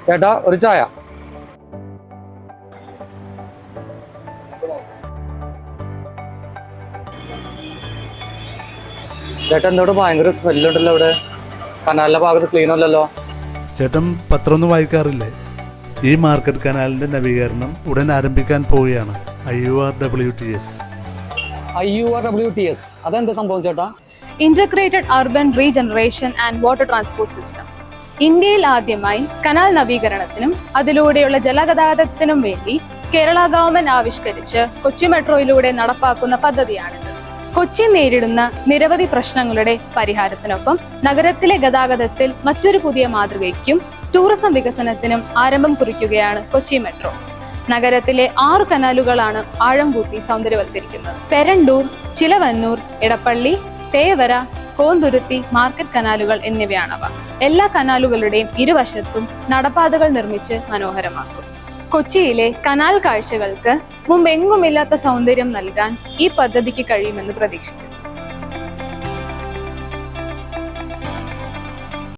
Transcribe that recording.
ചേട്ടാ ഒരു ചായ. ചേട്ടാ എന്തോട് ഭയങ്കര സ്മെല്ലുണ്ടല്ലോ ഇവിടെ. കനാലിന്റെ ഭാഗത്ത് ക്ലീൻ അല്ലല്ലോ. ചേട്ടൻ പത്രമൊന്നും വായിക്കാറില്ലേ? ഈ മാർക്കറ്റ് കനാലിന്റെ നവീകരണം ഉടൻ ആരംഭിക്കാൻ പോവുകയാണ്. IURWTS. IURWTS അതെന്താ സംഭവം ചേട്ടാ? Integrated urban regeneration and water transport system. ഇന്ത്യയിൽ ആദ്യമായി കനാൽ നവീകരണത്തിനും അതിലൂടെയുള്ള ജലഗതാഗതത്തിനും വേണ്ടി കേരള ഗവൺമെന്റ് ആവിഷ്കരിച്ച് കൊച്ചി മെട്രോയിലൂടെ നടപ്പാക്കുന്ന പദ്ധതിയാണിത്. കൊച്ചി നേരിടുന്ന നിരവധി പ്രശ്നങ്ങളുടെ പരിഹാരത്തിനൊപ്പം നഗരത്തിലെ ഗതാഗതത്തിൽ മറ്റൊരു പുതിയ മാതൃകയ്ക്കും ടൂറിസം വികസനത്തിനും ആരംഭം കുറിക്കുകയാണ് കൊച്ചി മെട്രോ. നഗരത്തിലെ 6 കനാലുകളാണ് ആഴം കൂട്ടി സൗന്ദര്യവൽക്കരിക്കുന്നത്. പെരണ്ടൂർ, ചിലവന്നൂർ, ഇടപ്പള്ളി, തേവര, കോന്തുരുത്തി, മാർക്കറ്റ് കനാലുകൾ എന്നിവയാണവ. എല്ലാ കനാലുകളുടെയും ഇരുവശത്തും നടപ്പാതകൾ നിർമ്മിച്ച് മനോഹരമാക്കും. കൊച്ചിയിലെ കനാൽ കാഴ്ചകൾക്ക് മുമ്പെങ്ങുമില്ലാത്ത സൗന്ദര്യം നൽകാൻ ഈ പദ്ധതിക്ക് കഴിയുമെന്ന് പ്രതീക്ഷിക്കുന്നു.